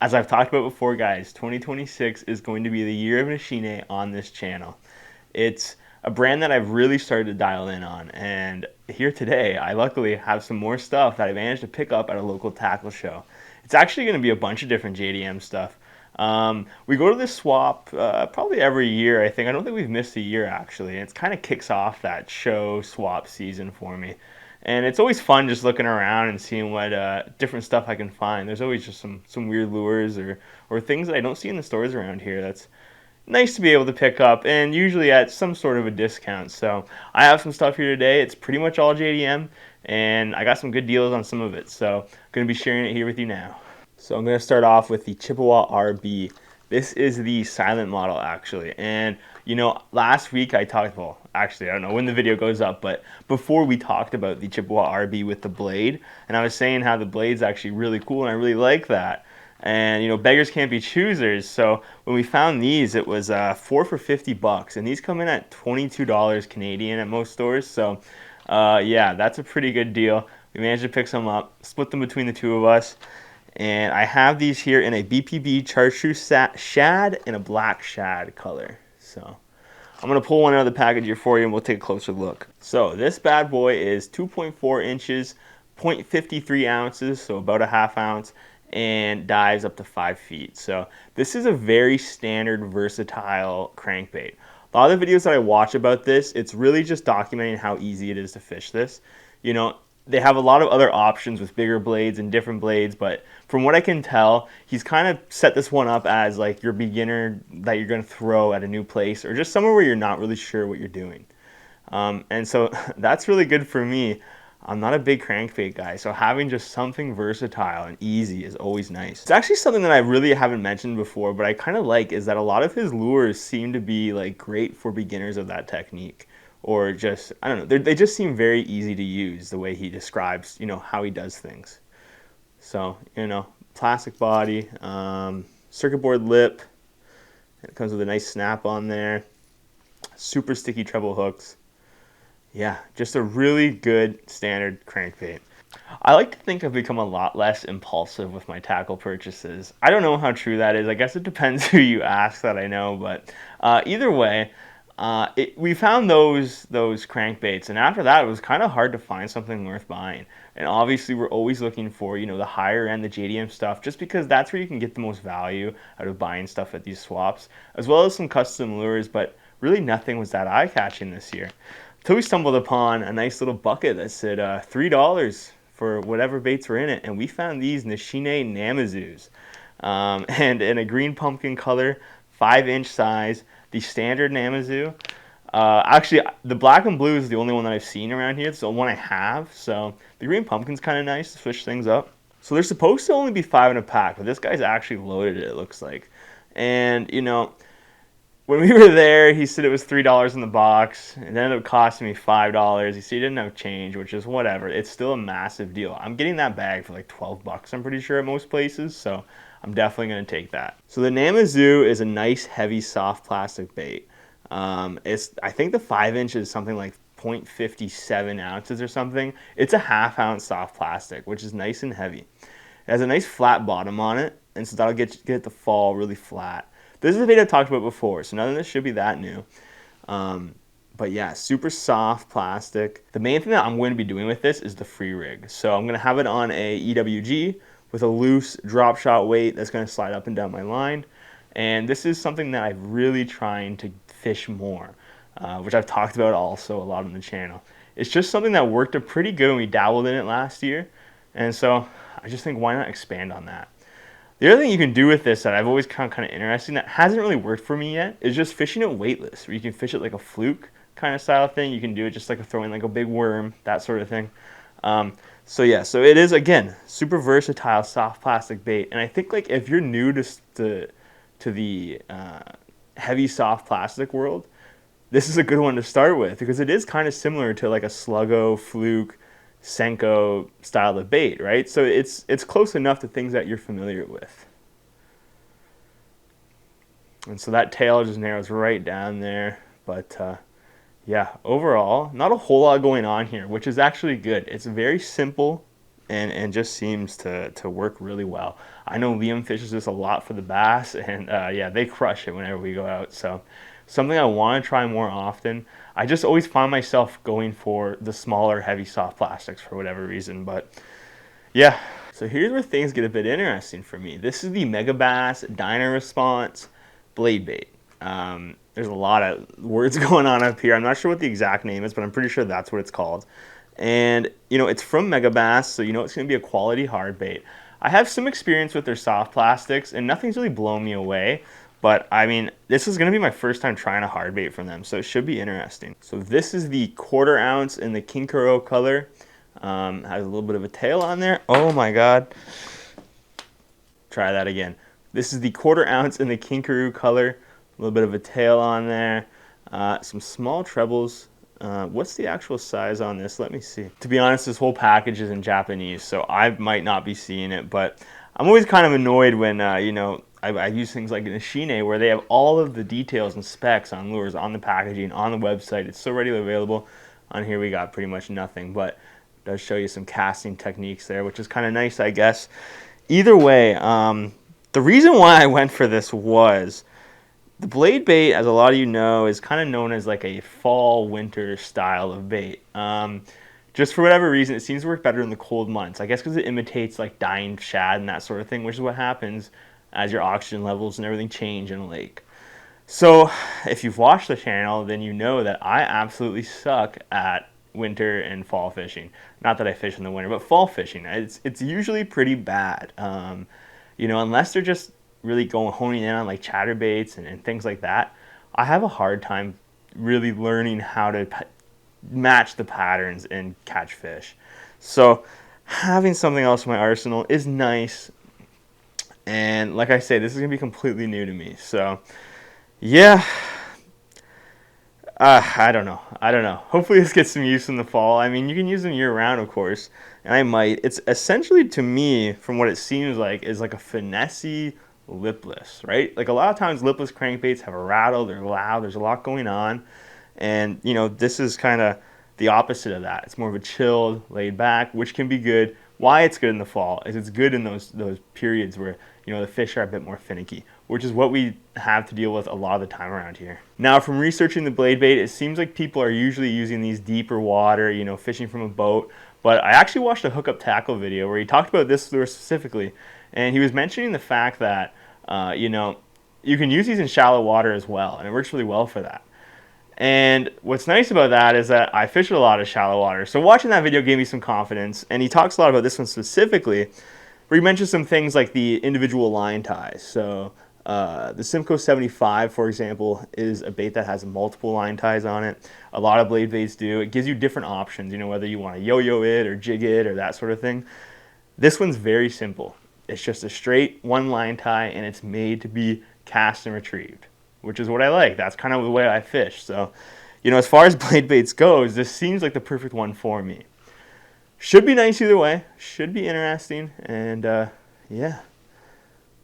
As I've talked about before, guys, 2026 is going to be the year of Nishine on this channel. It's a brand that I've really started to dial in on, and here today, I luckily have some more stuff that I managed to pick up at a local tackle show. It's actually going to be a bunch of different JDM stuff. We go to this swap probably every year, I think. I don't think we've missed a year, actually. It kind of kicks off that show swap season for me. And it's always fun just looking around and seeing what different stuff I can find. There's always just some weird lures or things that I don't see in the stores around here. That's nice to be able to pick up, and usually at some sort of a discount. So I have some stuff here today. It's pretty much all JDM, and I got some good deals on some of it. So I'm going to be sharing it here with you now. So I'm going to start off with the Chippewa RB. This is the silent model, actually. And, you know, last week I talked, well, actually, I don't know when the video goes up, but before we talked about the Chippewa RB with the blade, and I was saying how the blade's actually really cool, and I really like that. And, you know, beggars can't be choosers. So when we found these, it was 4 for $50, and these come in at $22 Canadian at most stores. So, yeah, that's a pretty good deal. We managed to pick some up, split them between the two of us. And I have these here in a BPB chartreuse shad and a black shad color. So I'm going to pull one out of the package here for you, and we'll take a closer look. So this bad boy is 2.4 inches, 0.53 ounces, so about a half ounce, and dives up to 5 feet. So this is a very standard, versatile crankbait. A lot of the videos that I watch about this, it's really just documenting how easy it is to fish this. You know, they have a lot of other options with bigger blades and different blades, but from what I can tell, he's kind of set this one up as like your beginner that you're going to throw at a new place, or just somewhere where you're not really sure what you're doing. And so that's really good for me. I'm not a big crankbait guy, so having just something versatile and easy is always nice. It's actually something that I really haven't mentioned before, but I kind of like, is that a lot of his lures seem to be like great for beginners of that technique. Or just, I don't know, they just seem very easy to use the way he describes, you know, how he does things. So, you know, plastic body, circuit board lip, it comes with a nice snap on there, super sticky treble hooks. Yeah, just a really good standard crankbait. I like to think I've become a lot less impulsive with my tackle purchases. I don't know how true that is. I guess it depends who you ask that I know, but either way, we found those crankbaits, and after that, it was kind of hard to find something worth buying. And obviously, we're always looking for, you know, the higher end, the JDM stuff, just because that's where you can get the most value out of buying stuff at these swaps, as well as some custom lures. But really, nothing was that eye-catching this year, until we stumbled upon a nice little bucket that said $3 for whatever baits were in it, and we found these Nishine Namazus, and in a green pumpkin color, 5-inch size. The standard Namazu. Actually, the black and blue is the only one that I've seen around here. It's the one I have. So the green pumpkin's kind of nice to switch things up. So they're supposed to only be 5 in a pack, but this guy's actually loaded it, looks like. And, you know, when we were there, he said it was $3 in the box. It ended up costing me $5. He said he didn't have change, which is whatever. It's still a massive deal. I'm getting that bag for like $12, I'm pretty sure, at most places. So I'm definitely going to take that. So the Namazu is a nice, heavy, soft plastic bait. I think the 5-inch is something like 0.57 ounces or something. It's a half-ounce soft plastic, which is nice and heavy. It has a nice flat bottom on it, and so that'll get it to fall really flat. This is a bait I've talked about before, so none of this should be that new. But yeah, super soft plastic. The main thing that I'm going to be doing with this is the free rig. So I'm going to have it on a EWG with a loose drop shot weight that's going to slide up and down my line. And this is something that I'm really trying to fish more, which I've talked about also a lot on the channel. It's just something that worked out pretty good when we dabbled in it last year. And so I just think, why not expand on that? The other thing you can do with this that I've always found kind of interesting that hasn't really worked for me yet is just fishing it weightless, where you can fish it like a fluke kind of style thing. You can do it just like throwing like a big worm, that sort of thing. So yeah, so it is, again, super versatile, soft plastic bait. And I think like if you're new to the heavy soft plastic world, this is a good one to start with, because it is kind of similar to like a Sluggo, fluke, Senko style of bait, right? So it's close enough to things that you're familiar with. And so that tail just narrows right down there. But yeah, overall, not a whole lot going on here, which is actually good. It's very simple. and just seems to work really well. I know Liam fishes this a lot for the bass, and yeah, they crush it whenever we go out. So something I want to try more often. I just always find myself going for the smaller, heavy, soft plastics for whatever reason. But yeah, so here's where things get a bit interesting for me. This is the Megabass Diner Response blade bait. There's a lot of words going on up here. I'm not sure what the exact name is, but I'm pretty sure that's what it's called. And, you know, it's from Megabass, so you know it's going to be a quality hard bait. I have some experience with their soft plastics, and nothing's really blown me away. But, I mean, this is going to be my first time trying a hard bait from them, so it should be interesting. So this is the 1/4 ounce in the Kinkaro color. Has a little bit of a tail on there. Oh, my God. Try that again. This is the 1/4 ounce in the Kinkaro color. A little bit of a tail on there. Some small trebles. What's the actual size on this? Let me see. To be honest, this whole package is in Japanese, so I might not be seeing it, but I'm always kind of annoyed when, you know, I use things like Nishine where they have all of the details and specs on lures on the packaging, on the website. It's so readily available. On here we got pretty much nothing, but it does show you some casting techniques there, which is kind of nice, I guess. Either way, the reason why I went for this was the blade bait, as a lot of you know, is kind of known as like a fall-winter style of bait. Just for whatever reason, it seems to work better in the cold months. I guess because it imitates like dying shad and that sort of thing, which is what happens as your oxygen levels and everything change in a lake. So if you've watched the channel, then you know that I absolutely suck at winter and fall fishing. Not that I fish in the winter, but fall fishing. It's usually pretty bad. You know, unless they're just really honing in on like chatterbaits and things like that, I have a hard time really learning how to match the patterns and catch fish. So having something else in my arsenal is nice. And like I say, this is going to be completely new to me. So yeah, I don't know. Hopefully this gets some use in the fall. I mean, you can use them year round, of course, and I might. It's essentially, to me, from what it seems like, is like a finessey lipless, right? Like a lot of times lipless crankbaits have a rattle, they're loud, there's a lot going on. And, you know, this is kind of the opposite of that. It's more of a chilled, laid back, which can be good. Why it's good in the fall is it's good in those periods where, you know, the fish are a bit more finicky, which is what we have to deal with a lot of the time around here. Now, from researching the blade bait, it seems like people are usually using these deeper water, you know, fishing from a boat. But I actually watched a hookup tackle video where he talked about this lure specifically, and he was mentioning the fact that, you know, you can use these in shallow water as well, and it works really well for that. And what's nice about that is that I fish a lot of shallow water. So watching that video gave me some confidence. And he talks a lot about this one specifically, where he mentions some things like the individual line ties. So the Simcoe 75, for example, is a bait that has multiple line ties on it. A lot of blade baits do. It gives you different options, you know, whether you want to yo-yo it or jig it or that sort of thing. This one's very simple. It's just a straight one line tie, and it's made to be cast and retrieved, which is what I like. That's kind of the way I fish. So, you know, as far as blade baits goes, this seems like the perfect one for me. Should be nice either way. Should be interesting. And, yeah.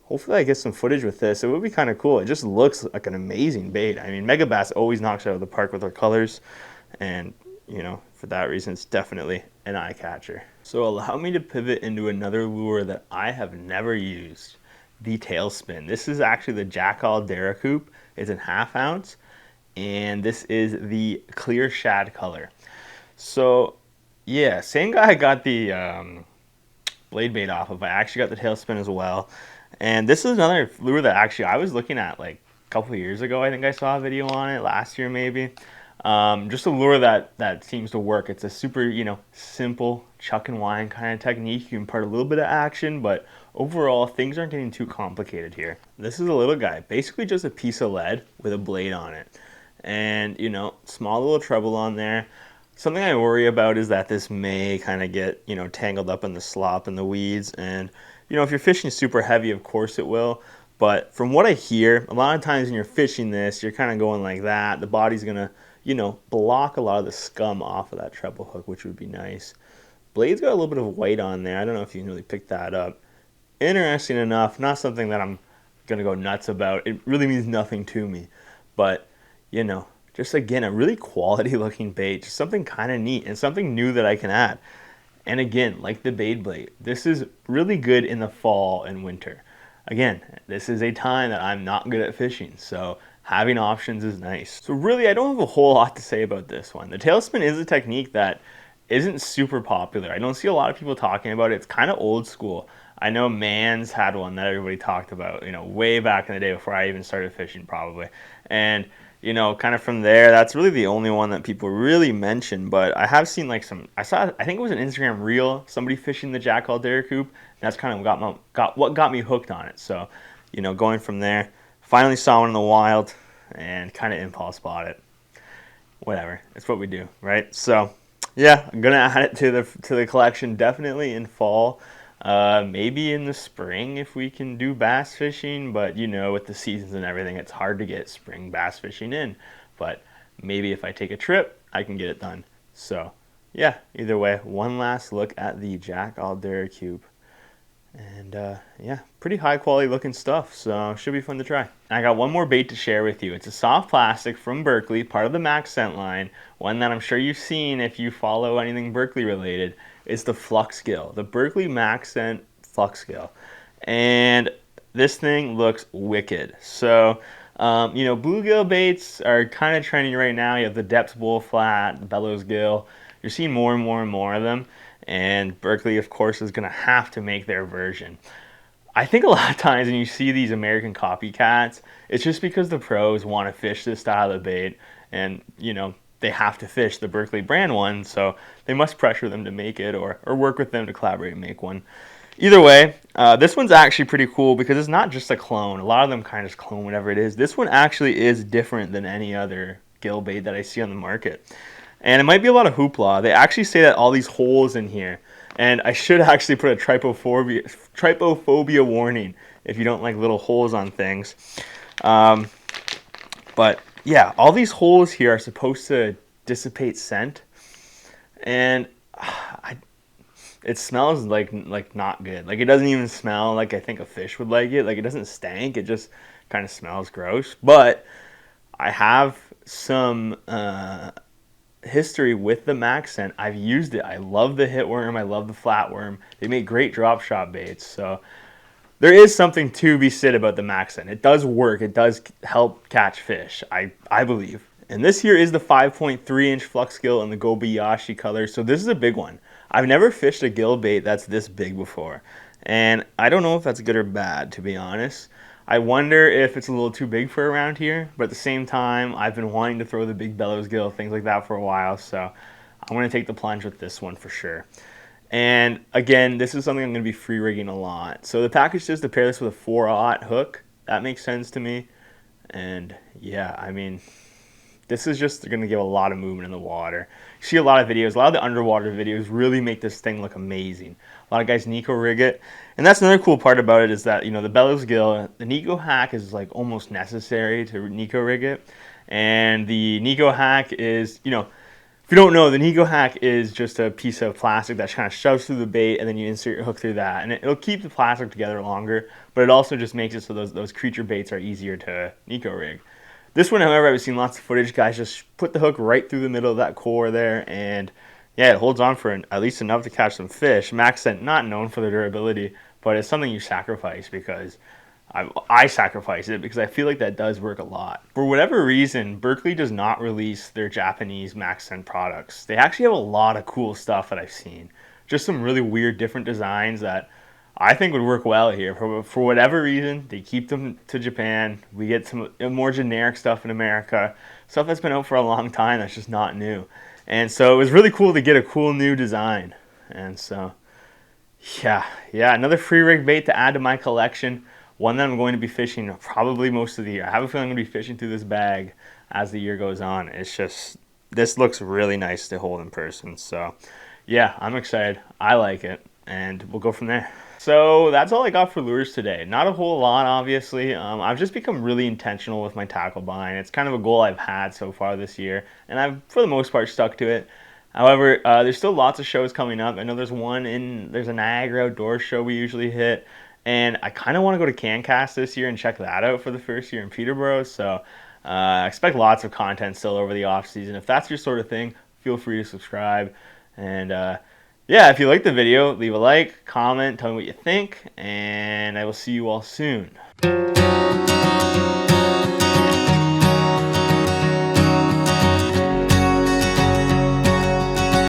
Hopefully I get some footage with this. It would be kind of cool. It just looks like an amazing bait. I mean, Megabass always knocks it out of the park with their colors. And, you know, for that reason, it's definitely an eye catcher. So allow me to pivot into another lure that I have never used. The tailspin. This is actually the Jackall Daracoup. It's in 1/2 ounce, and this is the clear shad color. So yeah, same guy I got the blade bait off of. I actually got the tailspin as well, and this is another lure that actually I was looking at like a couple of years ago. I think I saw a video on it last year maybe. Just a lure that seems to work. It's a super, you know, simple chuck and wind kind of technique. You can impart a little bit of action, but overall things aren't getting too complicated here. This is a little guy, basically just a piece of lead with a blade on it. And, you know, small little treble on there. Something I worry about is that this may kind of get, you know, tangled up in the slop and the weeds. And, you know, if you're fishing super heavy, of course it will. But from what I hear, a lot of times when you're fishing this, you're kind of going like that. The body's going to, you know, block a lot of the scum off of that treble hook, which would be nice. Blade's got a little bit of white on there. I don't know if you can really pick that up. Interesting enough, not something that I'm going to go nuts about. It really means nothing to me. But, you know, just again, a really quality looking bait. Just something kind of neat and something new that I can add. And again, like the Beyblade, this is really good in the fall and winter. Again, this is a time that I'm not good at fishing, so having options is nice. So really, I don't have a whole lot to say about this one. The tailspin is a technique that isn't super popular. I don't see a lot of people talking about it. It's kind of old school. I know Mans had one that everybody talked about, way back in the day before I even started fishing probably. And kind of from there, that's really the only one that people really mention. But I have seen like I think it was an Instagram reel, somebody fishing the Jackall Dare Coop. And that's kind of what got me hooked on it. So, going from there, finally saw one in the wild and kind of impulse bought it. Whatever, it's what we do, right? So, yeah, I'm gonna add it to the collection definitely in fall. Maybe in the spring if we can do bass fishing, but with the seasons and everything, it's hard to get spring bass fishing in. But maybe if I take a trip, I can get it done. So, yeah, either way, one last look at the Jackall Dare Cube. And yeah, pretty high quality looking stuff, so should be fun to try. I got one more bait to share with you. It's a soft plastic from Berkley, part of the Maxscent line, one that I'm sure you've seen if you follow anything Berkley related. It's the Flux Gill, the Berkley Maxscent Flux Gill. And this thing looks wicked. So, bluegill baits are kind of trending right now. You have the Depths Bull Flat, the Bellows Gill. You're seeing more and more and more of them. And Berkley, of course, is going to have to make their version. I think a lot of times when you see these American copycats, it's just because the pros want to fish this style of bait, and they have to fish the Berkley brand one, so they must pressure them to make it or work with them to collaborate and make one. Either way, this one's actually pretty cool because it's not just a clone. A lot of them kind of just clone whatever it is. This one actually is different than any other gill bait that I see on the market. And it might be a lot of hoopla. They actually say that all these holes in here, and I should actually put a trypophobia warning if you don't like little holes on things. But yeah, all these holes here are supposed to dissipate scent, and it smells like not good. Like it doesn't even smell like I think a fish would like it. Like it doesn't stank. It just kind of smells gross. But I have some history with the Maxscent. I've used it. I love the hitworm. I love the flatworm. They make great drop shot baits. So there is something to be said about the Maxscent. It does work. It does help catch fish, I believe. And this here is the 5.3-inch Flux Gill in the Kobayashi color. So this is a big one. I've never fished a gill bait that's this big before. And I don't know if that's good or bad, to be honest. I wonder if it's a little too big for around here, but at the same time, I've been wanting to throw the big bellows gill, things like that for a while, so I'm going to take the plunge with this one for sure. And again, this is something I'm going to be free rigging a lot. So the package says to pair this with a 4/0 hook. That makes sense to me. And yeah, I mean, this is just going to give a lot of movement in the water. You see a lot of videos, a lot of the underwater videos really make this thing look amazing. A lot of guys Nico rig it. And that's another cool part about it is that, the bellows gill, the Nico hack is like almost necessary to Nico rig it. And the Nico hack is, if you don't know, the Nico hack is just a piece of plastic that kind of shoves through the bait and then you insert your hook through that. And it'll keep the plastic together longer, but it also just makes it so those creature baits are easier to Nico rig. This one, however, I've seen lots of footage. Guys just put the hook right through the middle of that core there, and yeah, it holds on for at least enough to catch some fish. Maxscent, not known for their durability, but it's something you sacrifice because I sacrifice it because I feel like that does work a lot. For whatever reason, Berkley does not release their Japanese Maxscent products. They actually have a lot of cool stuff that I've seen. Just some really weird, different designs that I think would work well here. For whatever reason, they keep them to Japan. We get some more generic stuff in America, stuff that's been out for a long time that's just not new. And so it was really cool to get a cool new design. And so, yeah, another free rig bait to add to my collection. One that I'm going to be fishing probably most of the year. I have a feeling I'm going to be fishing through this bag as the year goes on. It's just, this looks really nice to hold in person. So, yeah, I'm excited. I like it. And we'll go from there. So that's all I got for lures today. Not a whole lot, obviously. I've just become really intentional with my tackle buying. It's kind of a goal I've had so far this year, and I've, for the most part, stuck to it. However, there's still lots of shows coming up. I know there's a Niagara Outdoor show we usually hit, and I kind of want to go to CanCast this year and check that out for the first year in Peterborough. So I expect lots of content still over the off season. If that's your sort of thing, feel free to subscribe. And Yeah, if you liked the video, leave a like, comment, tell me what you think, and I will see you all soon.